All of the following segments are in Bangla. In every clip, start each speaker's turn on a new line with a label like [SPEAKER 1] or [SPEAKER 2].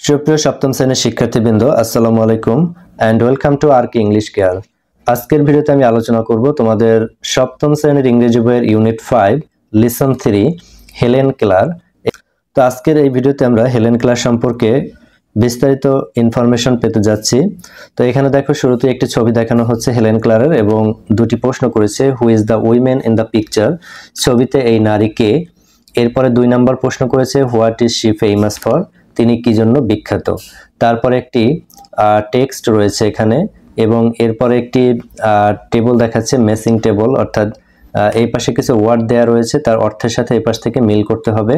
[SPEAKER 1] সুপ্রিয় সপ্তম শ্রেণীর শিক্ষার্থীবৃন্দ, আসসালামু আলাইকুম and welcome to Arc English Care. আজকের ভিডিওতে আমি আলোচনা করব তোমাদের সপ্তম শ্রেণীর ইংরেজি বইয়ের ইউনিট 5 লিসন 3 হেলেন কেলার। তো আজকের এই ভিডিওতে আমরা হেলেন কেলার সম্পর্কে বিস্তারিত ইনফরমেশন পেতে যাচ্ছি। তো এখানে দেখো, শুরুতে একটি ছবি দেখানো হচ্ছে হেলেন কেলারের এবং দুটি প্রশ্ন করেছে, হু is the women in the picture, ছবিতে এই নারী কে। এরপরে 2 নম্বর প্রশ্ন করেছে, what is she famous for, তিনি কি জন্য বিখ্যাত। তারপরে একটি টেক্সট রয়েছে এখানে এবং এরপরে একটি টেবল দেখাচ্ছে, মেসিং টেবল, অর্থাৎ এই পাশে কিছু ওয়ার্ড দেয়া রয়েছে, তার অর্থের সাথে এই পাশ থেকে মিল করতে হবে।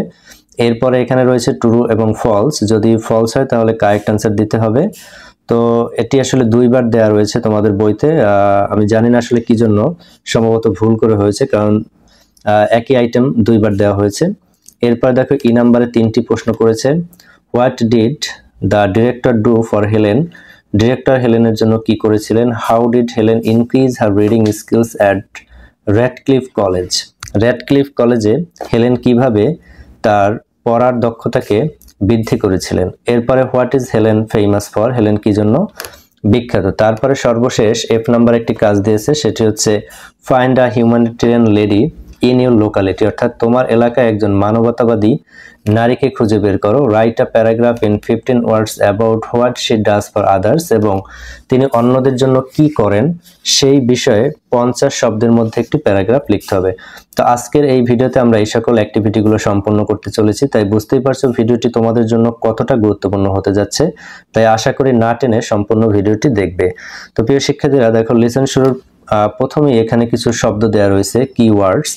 [SPEAKER 1] এরপরে এখানে রয়েছে ট্রু এবং ফলস, যদি ফলস হয় তাহলে কারেক্ট অ্যান্সার দিতে হবে। তো এটি আসলে 2 বার দেয়া রয়েছে তোমাদের বইতে, আমি জানি না আসলে কি জন্য, সম্ভবত ভুল করে হয়েছে, কারণ একই আইটেম 2 বার দেওয়া হয়েছে। এরপর দেখো ই নাম্বারে 3টি প্রশ্ন করেছে, what did the director do for Helen, director হেলেনের জন্য কি করেছিলেন। How did Helen increase her reading skills at Radcliffe College, Radcliffe কলেজে হেলেন কিভাবে তার পড়ার দক্ষতাকে বৃদ্ধি করেছিলেন। এরপরে what is Helen famous for, Helen কি জন্য বিখ্যাত। তারপরে সর্বশেষ F নাম্বার একটি কাজ দিয়েছে, সেটি হচ্ছে find a humanitarian lady in your locality, অর্থাৎ তোমার এলাকায় একজন মানবতাবাদী নারীকে খুঁজে বের করো। Write a paragraph in 15 words about what she does for others, এবং তিনি অন্যদের জন্য কি করেন সেই বিষয়ে 50 শব্দের মধ্যে একটি প্যারাগ্রাফ লিখতে হবে। তো আজকের এই ভিডিওতে আমরা এই সকল অ্যাক্টিভিটিগুলো সম্পন্ন করতে চলেছি, তাই বুঝতেই পারছো ভিডিওটি তোমাদের জন্য কতটা গুরুত্বপূর্ণ হতে যাচ্ছে। তাই আশা করি না টেনে সম্পূর্ণ ভিডিওটি দেখবে। তো প্রিয় শিক্ষার্থীরা দেখো, লিসন শুরুর প্রথমেই এখানে কিছু শব্দ দেওয়া রয়েছে, keywords,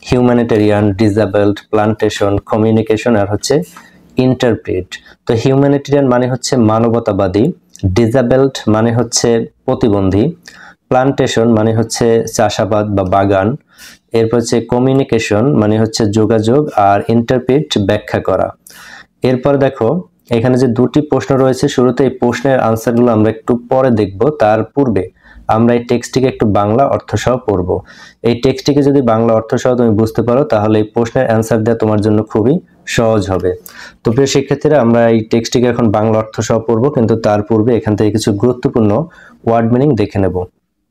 [SPEAKER 1] humanitarian, disabled, plantation, communication আর হচ্ছে ইন্টারপ্রিট। তো হিউম্যানিটেরিয়ান মানে হচ্ছে মানবতাবাদী, ডিসেবলড মানে হচ্ছে প্রতিবন্ধী, প্লান্টেশন মানে হচ্ছে চাষাবাদ বা বাগান, এরপর হচ্ছে কমিউনিকেশন মানে হচ্ছে যোগাযোগ, আর ইন্টারপ্রিট ব্যাখ্যা করা। এরপর দেখো এখানে যে 2টি প্রশ্ন রয়েছে, শুরুতে এই প্রশ্নের আনসারগুলো আমরা একটু পরে দেখব, তার পূর্বে আমরা এই টেক্সটটিকে একটু বাংলা অর্থ সহ পড়ব। এই টেক্সটটিকে যদি বাংলা অর্থ সহ তুমি বুঝতে পারো তাহলে এই প্রশ্নের অ্যান্সার দেওয়া তোমার জন্য খুবই সহজ হবে। তো প্রিয় শিক্ষার্থীরা, আমরা এই টেক্সটটিকে এখন বাংলা অর্থ সহ পড়ব, কিন্তু তার পূর্বে এখান থেকে কিছু গুরুত্বপূর্ণ ওয়ার্ড মিনিং দেখে নেব।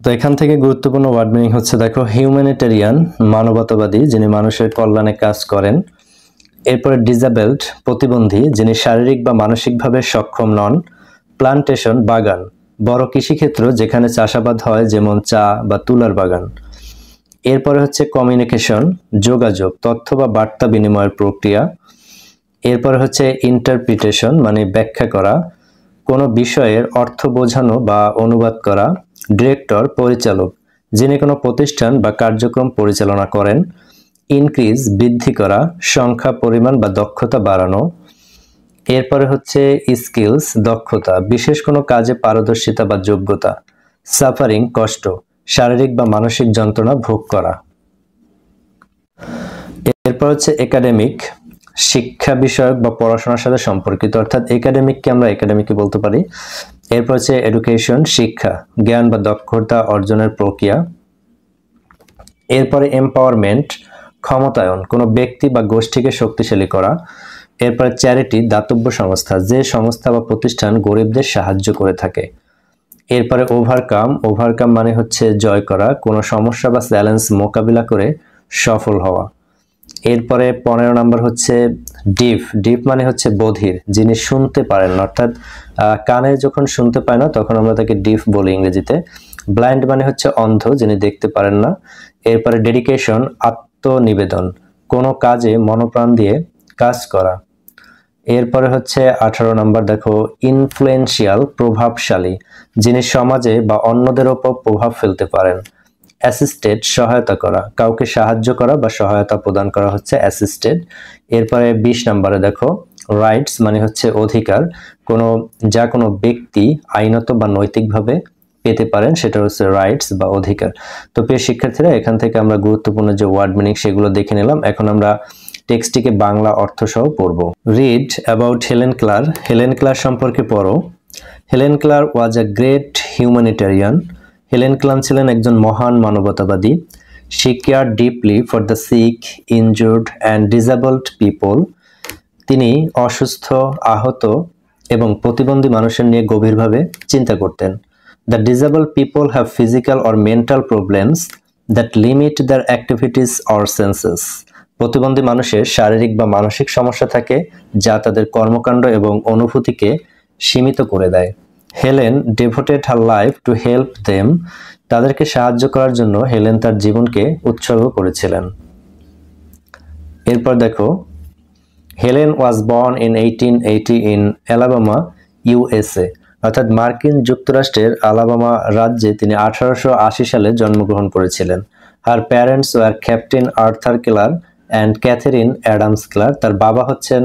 [SPEAKER 1] তো এখান থেকে গুরুত্বপূর্ণ ওয়ার্ড মিনিং হচ্ছে, দেখো, হিউম্যানিটেরিয়ান মানবতাবাদী, যিনি মানুষের কল্যাণে কাজ করেন। এরপরে ডিসেবলড প্রতিবন্ধী, যিনি শারীরিক বা মানসিকভাবে সক্ষম নন। প্লান্টেশন বাগান, বড় কৃষিক্ষেত্র যেখানে চাষাবাদ হয়, যেমন চা বা তুলার বাগান। এরপরে হচ্ছে কমিউনিকেশন যোগাযোগ, তথ্য বা বার্তা বিনিময়ের প্রক্রিয়া। এরপরে হচ্ছে ইন্টারপ্রিটেশন মানে ব্যাখ্যা করা, কোনো বিষয়ের অর্থ বোঝানো বা অনুবাদ করা। ডিরেক্টর পরিচালক, যিনি কোনো প্রতিষ্ঠান বা কার্যক্রম পরিচালনা করেন। ইনক্রিজ বৃদ্ধি করা, সংখ্যা, পরিমাণ বা দক্ষতা বাড়ানো। এরপরে হচ্ছে স্কিলস দক্ষতা, বিশেষ কোনো কাজে পারদর্শিতা বা যোগ্যতা। সাফারিং কষ্ট, শারীরিক বা মানসিক যন্ত্রণা ভোগ করা। এরপর হচ্ছে একাডেমিক শিক্ষা বিষয়ক বা পড়াশোনার সাথে সম্পর্কিত, অর্থাৎ একাডেমিককে আমরা একাডেমিকই বলতে পারি। এরপর হচ্ছে এডুকেশন শিক্ষা, জ্ঞান বা দক্ষতা অর্জনের প্রক্রিয়া। এরপরে এম্পাওয়ারমেন্ট ক্ষমতায়ন, কোনো ব্যক্তি বা গোষ্ঠীকে শক্তিশালী করা। এরপরে চ্যারিটি দাতব্য সংস্থা, যে সংস্থা বা প্রতিষ্ঠান গরিবদের সাহায্য করে থাকে। এরপরে ওভারকাম, ওভারকাম মানে হচ্ছে জয় করা, কোনো সমস্যা বা চ্যালেঞ্জ মোকাবিলা করে সফল হওয়া। এরপরে 15 নম্বর হচ্ছে ডিফ, ডিফ মানে হচ্ছে বধির, যিনি শুনতে পারেন না, অর্থাৎ কানে যখন শুনতে পায় না তখন আমরা তাকে ডিফ বলি ইংরেজিতে। ব্লাইন্ড মানে হচ্ছে অন্ধ, যিনি দেখতে পারেন না। এরপরে ডেডিকেশন আত্মনিবেদন, কোনো কাজে মনোপ্রাণ দিয়ে কাজ করা। এরপরে হচ্ছে 18 নম্বর, দেখো, ইনফ্লুয়েন্সিয়াল প্রভাবশালী, যিনি সমাজে বা অন্যদের উপর প্রভাব ফেলতে পারেন। অ্যাসিস্টেড সহায়তা করা, কাউকে সাহায্য করা বা সহায়তা প্রদান করা হচ্ছে অ্যাসিস্টেড। এরপরে 20 নম্বরে দেখো, রাইটস মানে হচ্ছে অধিকার, যা কোনো ব্যক্তি আইনত বা নৈতিকভাবে পেতে পারেন, সেটা হচ্ছে রাইটস বা অধিকার। তো প্রিয় শিক্ষার্থীরা, এখান থেকে আমরা গুরুত্বপূর্ণ যে ওয়ার্ড মিনিং সেগুলো দেখে নিলাম। এখন আমরা টেক্সটটিকে বাংলা অর্থ সহ পড়ব। Read about Helen Keller, Helen Keller সম্পর্কে পড়ো। Helen Keller was a great humanitarian, Helen Keller ছিলেন একজন মহান মানবতাবাদী। She care deeply for the sick, injured and disabled people, তিনি অসুস্থ, আহত, এবং প্রতিবন্ধী মানুষের নিয়ে গভীরভাবে চিন্তা করতেন। The disabled people have physical or mental problems that limit their activities or senses. প্রতিবন্ধী মানুষের শারীরিক বা মানসিক সমস্যা থাকে যা তাদের কর্মকাণ্ড এবং অনুভূতিকে সীমিত করে দেয়। Helen devoted her life to help them. তাদেরকে সাহায্য করার জন্য হেলেন তার জীবনকে উৎসর্গ করেছিলেন। এরপর দেখো, Helen was born in 1880 in Alabama, USA. অর্থাৎ মার্কিন যুক্তরাষ্ট্রের আলাবামা রাজ্যে তিনি 1880 সালে জন্মগ্রহণ করেছিলেন। Her parents were Captain Arthur Keller and Catherine Adams Keller. তার বাবা হচ্ছেন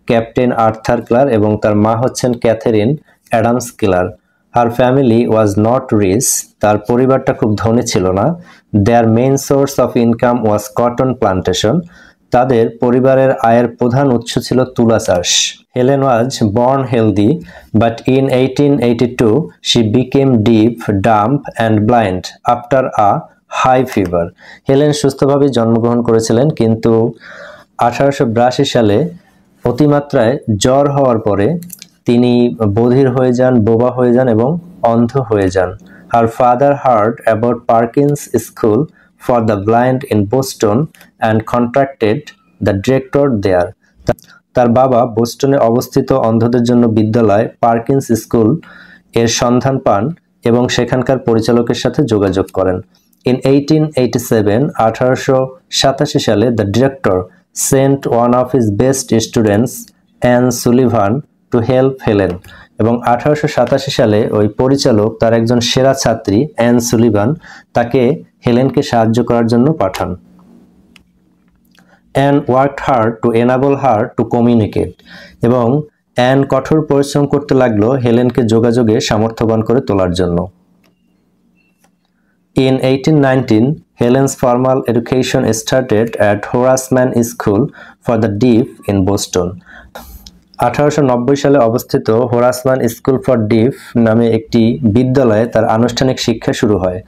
[SPEAKER 1] ক্যাপ্টেন আর্থার ক্লার এবং তার মা হচ্ছেন Catherine Adams কেলার। Her family was not rich. তার পরিবারটা খুব ধনী ছিল না। Their main source of income was cotton plantation. তাদের পরিবারের আয়ের প্রধান উৎস ছিল তুলা চাষ। Helen was born healthy, but in 1882 she became deaf, dumb and blind after a high fever. Helen সুস্থভাবে জন্মগ্রহণ করেছিলেন, কিন্তু 1882 সালে অতিমাত্রায় জ্বর হওয়ার পরে তিনি বধির হয়ে যান, বোবা হয়ে যান এবং অন্ধ হয়ে যান। Her father heard about Parkins School for the blind in Boston and contacted the director there. তার বাবা বোস্টনে অবস্থিত অন্ধদের জন্য বিদ্যালয় পার্কিন্স স্কুল এর সন্ধান পান এবং সেখানকার পরিচালকের সাথে যোগাযোগ করেন। In 1887 সালে the director sent one of his best students, Anne Sullivan, to help Helen. এবং 1887 সালে ওই পরিচালক তার একজন সেরা ছাত্রী অ্যান সুলিভান তাকে হেলেনকে সাহায্য করার জন্য পাঠান। Anne worked hard to enable her to communicate. এবং অ্যান কঠোর পরিশ্রম করতে লাগলো হেলেনকে যোগাযোগে সামর্থ্যবান করে তোলার জন্য। In 1819, Helen's formal education started at Horace Mann School for the Deaf in Boston. 1890 সালে অবস্থিত হোরাস ম্যান স্কুল ফর ডিফ নামে একটি বিদ্যালয়ে তার আনুষ্ঠানিক শিক্ষা শুরু হয়।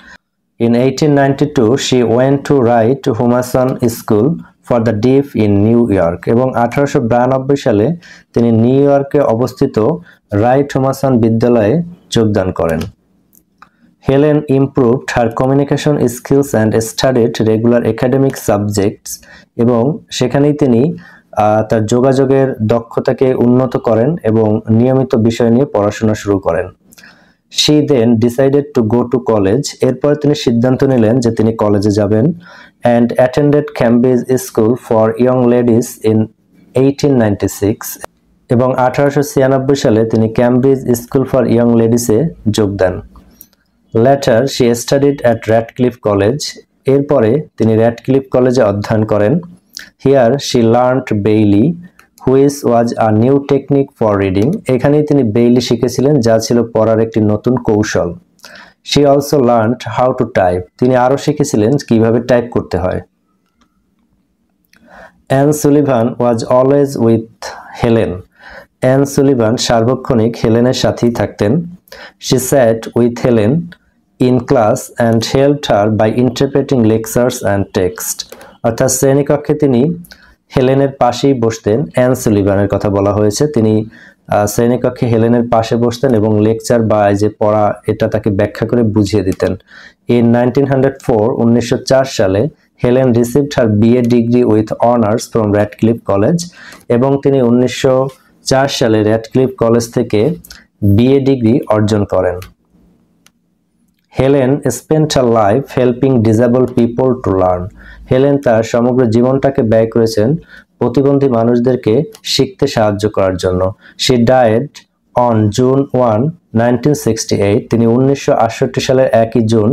[SPEAKER 1] In 1892, she went to Wright Humason School for the Deaf in New York. এবং 1892 সালে তিনি নিউ ইয়র্কে অবস্থিত রাইট হুমাসন বিদ্যালয়ে যোগদান করেন। Helen improved her communication skills and studied regular academic subjects. এবং সেখানেই তিনি তার যোগাযোগের দক্ষতাকে উন্নত করেন এবং নিয়মিত বিষয় নিয়ে পড়াশোনা শুরু করেন। She then decided to go to college. এরপর তিনি সিদ্ধান্ত নিলেন যে তিনি কলেজে যাবেন and attended Cambridge School for Young Ladies in 1896. এবং 1896 সালে তিনি ক্যামব্রিজ স্কুল ফর ইয়ং লেডিসে যোগ দেন। Later she studied at Radcliffe College. এরপরে তিনি র্যাডক্লিফ কলেজে অধ্যয়ন করেন। Here she learned Bailey, which was a new technique for reading. এখানেই তিনি বেইলি শিখেছিলেন, যা ছিল পড়ার একটি নতুন কৌশল। She also learned how to type. তিনি আরও শিখেছিলেন কিভাবে টাইপ করতে হয়। Anne Sullivan was always with Helen. Anne Sullivan সার্বক্ষণিক হেলেনের সাথেই থাকতেন। She sat with Helen in class and helped her by interpreting lectures and text. অর্থাৎ শ্রেণীকক্ষে তিনি হেলেনের পাশেই বসতেন। অ্যান সুলিভানের কথা বলা হয়েছে। তিনি শ্রেণীকক্ষে হেলেনের পাশে বসতেন এবং লেকচার বা যে পড়া এটা তাকে ব্যাখ্যা করে বুঝিয়ে দিতেন। In 1904 সালে Helen received her BA degree with honours from Radcliffe college. এবং তিনি 1904 সালে র্যাডক্লিফ কলেজ থেকে বিএ ডিগ্রি অর্জন করেন। Helen spent her life helping disable people to learn. Helen তার সমগ্র জীবনটাকে ব্যয় করেছেন প্রতিবন্ধী মানুষদেরকে শিখতে সাহায্য করার জন্য। She died on June 1, 1968। তিনি 1968 সালের 1 জুন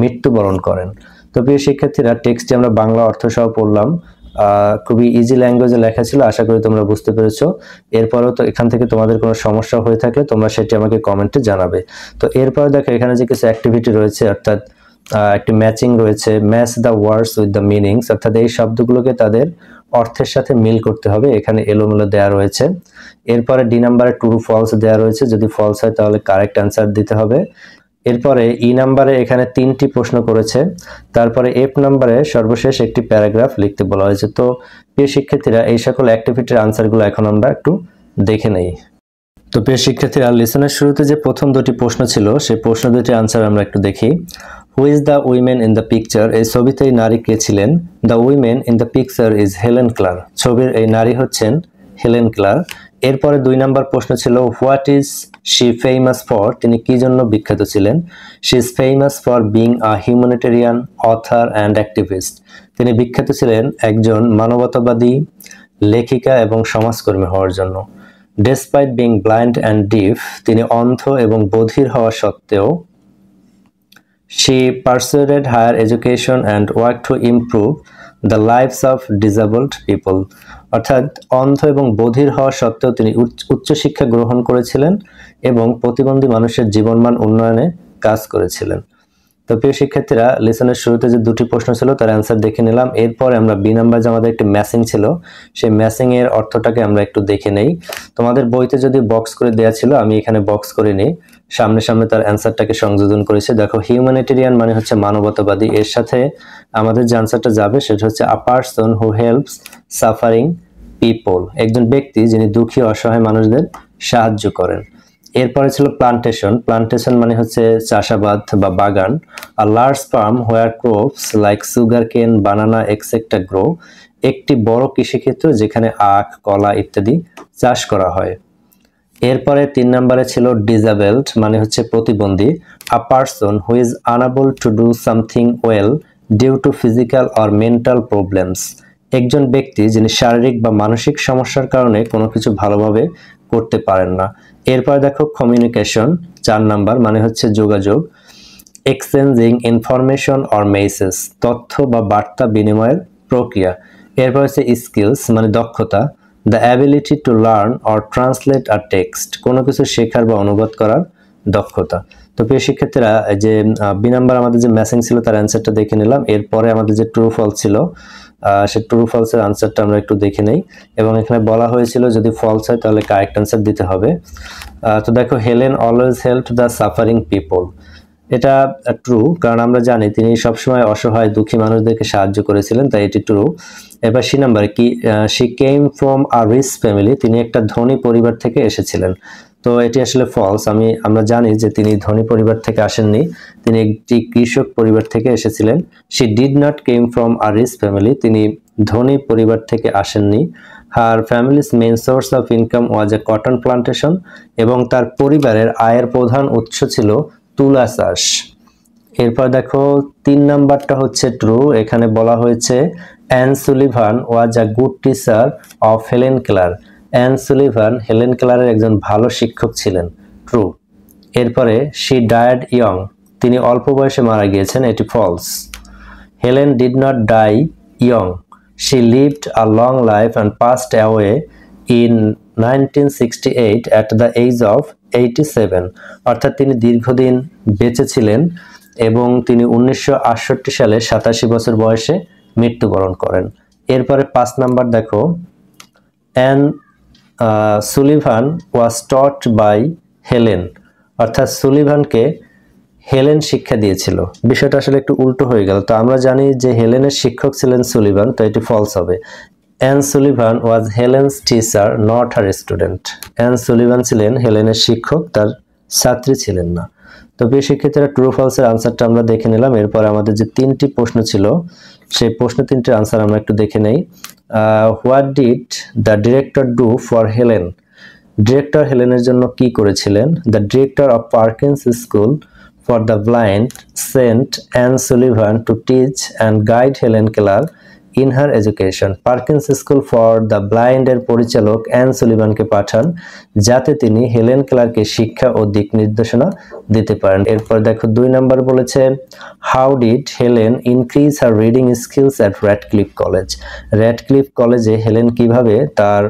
[SPEAKER 1] মৃত্যুবরণ করেন। তো প্রিয় শিক্ষার্থীরা, টেক্সটটি আমরা বাংলা অর্থ সহ পড়লাম। খুবই ইজি ল্যাঙ্গুয়েজে লেখা ছিল, আশা করি তোমরা বুঝতে পেরেছো। এরপরেও তো এখান থেকে তোমাদের কোনো সমস্যা হয়ে থাকলে তোমরা সেটি আমাকে কমেন্টে জানাবে। তো এরপরে দেখো এখানে যে কিছু অ্যাক্টিভিটি রয়েছে, অর্থাৎ একটি ম্যাচিং রয়েছে, match the words with the meanings, অর্থাৎ এই শব্দগুলোকে তাদের অর্থের সাথে মিল করতে হবে। এখানে এলোমেলো দেওয়া রয়েছে। এরপরে ডি নাম্বারে ট্রু ফলস দেওয়া রয়েছে, যদি ফলস হয় তাহলে কারেক্ট অ্যান্সার দিতে হবে। এরপরে ই নাম্বারে এখানে 3টি প্রশ্ন করেছে। তারপরে এফ নাম্বারে সর্বশেষ একটি প্যারাগ্রাফ লিখতে বলা হয়েছে। তো প্রিয় শিক্ষার্থীরা, এই সকল অ্যাক্টিভিটির আনসারগুলো এখন আমরা একটু দেখে নেই। তো প্রিয় শিক্ষার্থীরা, লিসনের শুরুতে যে প্রথম দুটি প্রশ্ন ছিল সেই প্রশ্ন দুটি আনসার আমরা একটু দেখি। Who is the women in the picture? এই ছবিতে এই নারী কে ছিলেন? The women in the picture is Helen Keller. ছবির এই নারী হচ্ছেন হেলেন ক্লার। এরপরে 2 নম্বর প্রশ্ন ছিল what is she famous for? তিনি কি জন্য বিখ্যাত ছিলেন? She is famous for being a humanitarian, author and activist. তিনি বিখ্যাত ছিলেন একজন মানবতাবাদী, লেখিকা এবং সমাজকর্মী হওয়ার জন্য। Despite being blind and deaf, তিনি অন্ধ এবং বধির হওয়া সত্ত্বেও she pursued higher education and worked to improve the lives of disabled people. অর্থাৎ অন্ধ এবং বধির হওয়া সত্ত্বেও তিনি উচ্চশিক্ষা গ্রহণ করেছিলেন এবং প্রতিবন্ধী মানুষের জীবনমান উন্নয়নে কাজ করেছিলেন। তো প্রিয় শিক্ষার্থীরা, লিসনের শুরুতে যে দুটি প্রশ্ন ছিল তার অ্যান্সার দেখে নিলাম। এরপর আমরা বি নাম্বার যে আমাদের একটি ম্যাচিং ছিল সেই ম্যাচিং এর অর্থটাকে আমরা একটু দেখে নেই। তোমাদের বইতে যদি বক্স করে দেওয়া ছিল, আমি এখানে বক্স করে নিই, সামনে সামনে তার অ্যান্সারটাকে সংযোজন করেছি। দেখো, হিউম্যানিটেরিয়ান মানে হচ্ছে মানবতাবাদী, এর সাথে আমাদের যে অ্যান্সারটা যাবে সেটা হচ্ছে আ person who helps suffering people, একজন ব্যক্তি যিনি দুঃখী অসহায় মানুষদের সাহায্য করেন। এরপরে ছিল প্লান্টেশন। প্লান্টেশন মানে হচ্ছে চাষাবাদ বা বাগান। A large farm where crops like sugar কেন, বানানা এক্সেট্রা গ্রো, একটি বড় কৃষিক্ষেত্র যেখানে আখ, কলা ইত্যাদি চাষ করা হয়। এরপরে 3 নম্বরে ছিল ডিসেবলড মানে হচ্ছে প্রতিবন্ধী। A person who is unable to do something well due to physical or mental problems, একজন ব্যক্তি যিনি শারীরিক বা মানসিক সমস্যার কারণে কোনো কিছু ভালোভাবে করতে পারেন না। এরপর দেখো কমিউনিকেশন 4 নাম্বার মানে হচ্ছে যোগাযোগ। এক্সচেঞ্জিং ইনফরমেশন অর মেসেজ, তথ্য বা বার্তা বিনিময়ের প্রক্রিয়া। এরপর হচ্ছে স্কিলস মানে দক্ষতা। The ability to learn or translate a text, কোনো কিছু শেখার বা অনুবাদ করার দক্ষতা। তো প্রিয় শিক্ষার্থীরা, যে বি নাম্বার আমাদের যে ম্যাচিং ছিল তার অ্যান্সারটা দেখে নিলাম। এরপরে আমাদের যে ট্রু ফলস ছিল সে ট্রু ফলসের আনসারটা আমরা একটু দেখে নেই, এবং এখানে বলা হয়েছিল যদি ফলস হয় তাহলে কারেক্ট আনসার দিতে হবে। তো দেখো, Helen always helped the suffering people, এটা ট্রু, কারণ আমরা জানি তিনি সবসময় অসহায় দুঃখী মানুষদেরকে সাহায্য করেছিলেন, তাই এটি ট্রু। এবার সি নাম্বার কি, she came from a rich family, তিনি একটা ধনী পরিবার থেকে এসেছিলেন। তো এটি আসলে ফলস। আমরা জানি যে তিনি ধনী পরিবার থেকে আসেননি, তিনি একটি কৃষক পরিবার থেকে এসেছিলেন। She did not came from a rich family, তিনি ধনী পরিবার থেকে আসেননি। Her family's main source of income was a cotton plantation, এবং তার পরিবারের আয়ের প্রধান উৎস ছিল তুলা চাষ। এরপর দেখো 3 নাম্বারটা হচ্ছে ট্রু। এখানে বলা হয়েছে Anne Sullivan was a good teacher of Helen Keller, Anne Sullivan Helen ক্লারের একজন ভালো শিক্ষক ছিলেন, ট্রু। এরপরে শি ডায়েড ইয়ং, তিনি অল্প বয়সে মারা গিয়েছেন, এটি false. Helen did not die young, she lived a long life and passed away in 1968 at the age of 87, অর্থাৎ তিনি দীর্ঘদিন বেঁচে ছিলেন এবং তিনি 1968 সালে 87 বছর বয়সে মৃত্যুবরণ করেন। এরপরে 5 নাম্বার দেখো, Anne Sullivan was taught by Helen, অর্থাৎ সুলিভানকে হেলেন শিক্ষা দিয়েছিল। বিষয়টা আসলে একটু উল্টো হয়ে গেল। তো আমরা জানি যে হেলেনের শিক্ষক ছিলেন সুলিভান, তো এটি ফলস হবে। An Sullivan was Helen's teacher not her student, an Sullivan ছিলেন হেলেনের শিক্ষক, তার ছাত্রী ছিলেন না। তো প্রিয় শিক্ষার্থীরা, ট্রু ফলসের আনসারটা আমরা দেখে নিলাম। এরপর আমাদের যে 3টি প্রশ্ন ছিল সেই প্রশ্ন 3টির আনসার আমরা একটু দেখে নেই। What did the director do for Helen, director হেলেনের জন্য কি করেছিলেন? The director of Perkins School for the Blind sent Anne Sullivan to teach and guide Helen Keller in her education, Perkins School for the Blind এর পরিচালক অ্যান সুলিভানকে পাঠান যাতে তিনি হেলেন ক্লারকে শিক্ষা ও দিক নির্দেশনা দিতে পারেন। এরপর দেখো 2 নাম্বার বলেছে how did Helen increase her reading skills at Radcliffe College, Radcliffe কলেজে হেলেন কিভাবে তার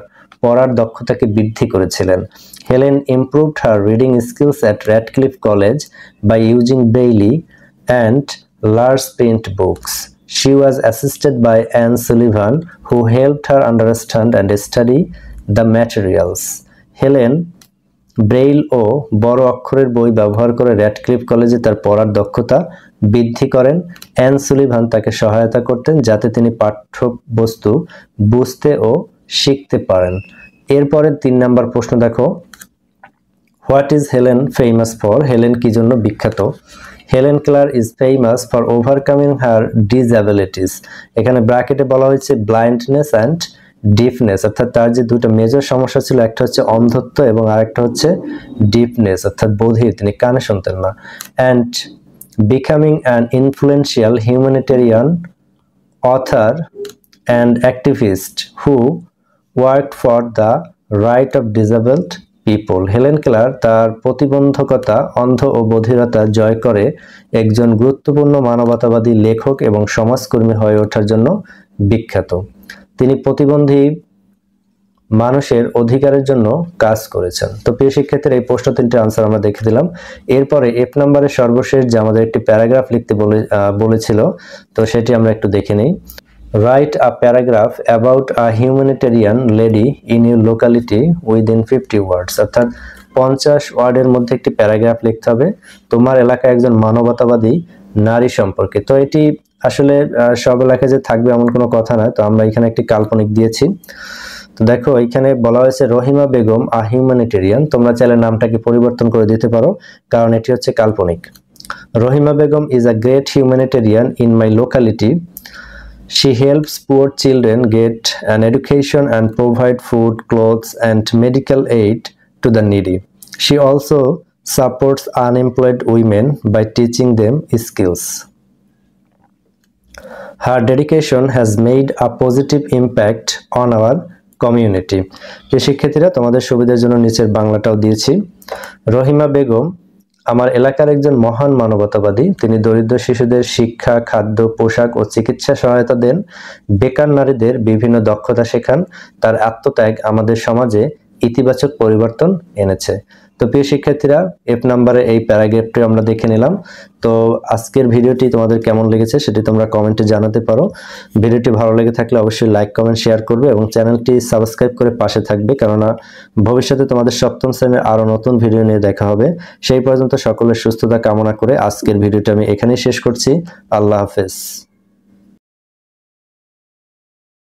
[SPEAKER 1] পড়ার দক্ষতাকে বৃদ্ধি করেছিলেন? Helen improved her reading skills at Radcliffe College by using Braille and large print books. She was assisted by Anne Sullivan, who helped her understand and study the materials. Helen Braille ও বড় অক্ষরের বই ব্যবহার করে র্যাডক্লিফ কলেজে তার পড়ার দক্ষতা বৃদ্ধি করেন। অ্যান সুলিভান তাকে সহায়তা করতেন যাতে তিনি পাঠ্যবস্তু বুঝতে ও শিখতে পারেন। এরপরে 3 নাম্বার প্রশ্ন দেখো, what is Helen famous for? Helen কি জন্য বিখ্যাত? Helen Keller is famous for overcoming her disabilities. এখানে ব্র্যাকেটে বলা হয়েছে ব্লাইন্ডনেস অ্যান্ড ডিফনেস, অর্থাৎ তার যে দুটো মেজর সমস্যা ছিল, একটা হচ্ছে অন্ধত্ব এবং আরেকটা হচ্ছে ডিফনেস অর্থাৎ বধির, তিনি কানে শুনতেন না। And becoming an influential humanitarian author and activist who worked for the right of disabled people. Helen Keller তার প্রতিবন্ধকতা, অন্ধ ও বধিরতা জয় করে একজন গুরুত্বপূর্ণ মানবতাবাদী লেখক এবং সমাজকর্মী হয়ে ওঠার জন্য বিখ্যাত। তিনি প্রতিবন্ধী মানুষের অধিকারের জন্য কাজ করেছেন। তো প্রিয় শিক্ষার্থীরা, এই প্রশ্ন তিনটে আনসার আমরা দেখে দিলাম। এরপরে এফ নাম্বারের সর্বশেষ যে আমাদের একটি প্যারাগ্রাফ লিখতে বলেছিল, তো সেটি আমরা একটু দেখে নিই। Write a paragraph about a humanitarian lady in your locality within 50 ওয়ার্ডস, অর্থাৎ 50 ওয়ার্ডের মধ্যে একটি প্যারাগ্রাফ লিখতে হবে তোমার এলাকায় একজন মানবতাবাদী নারী সম্পর্কে। তো এটি আসলে সব এলাকায় যে থাকবে এমন কোনো কথা নয়, তো আমরা এখানে একটি কাল্পনিক দিয়েছি। তো দেখো এখানে বলা হয়েছে রহিমা বেগম আ হিউম্যানিটেরিয়ান, তোমরা চাইলে নামটাকে পরিবর্তন করে দিতে পারো কারণ এটি হচ্ছে কাল্পনিক। Rahima Begum is a great humanitarian in my locality. She helps poor children get an education and provide food, clothes, and medical aid to the needy. She also supports unemployed women by teaching them skills. Her dedication has made a positive impact on our community. যে শিক্ষার্থীরা, তোমাদের সুবিধার জন্য নিচের বাংলাটাও দিয়েছি। রহিমা বেগম আমার এলাকার একজন মহান মানবতাবাদী। তিনি দরিদ্র শিশুদের শিক্ষা, খাদ্য, পোশাক ও চিকিৎসা সহায়তা দেন, বেকার নারীদের বিভিন্ন দক্ষতা শেখান। তার আত্মত্যাগ আমাদের সমাজে ইতিবাচক পরিবর্তন এনেছে। তো প্রিয় শিক্ষার্থীরা, এফ নাম্বারে এই প্যারাগ্রাফটি আমরা দেখে নিলাম। তো আজকের ভিডিওটি তোমাদের কেমন লেগেছে সেটি তোমরা কমেন্টে জানাতে পারো। ভিডিওটি ভালো লেগে থাকলে অবশ্যই লাইক, কমেন্ট, শেয়ার করবে এবং চ্যানেলটি সাবস্ক্রাইব করে পাশে থাকবে, কেননা ভবিষ্যতে তোমাদের সপ্তম শ্রেণীর আরও নতুন ভিডিও নিয়ে দেখা হবে। সেই পর্যন্ত সকলের সুস্থতা কামনা করে আজকের ভিডিওটি আমি এখানেই শেষ করছি। আল্লাহ হাফেজ।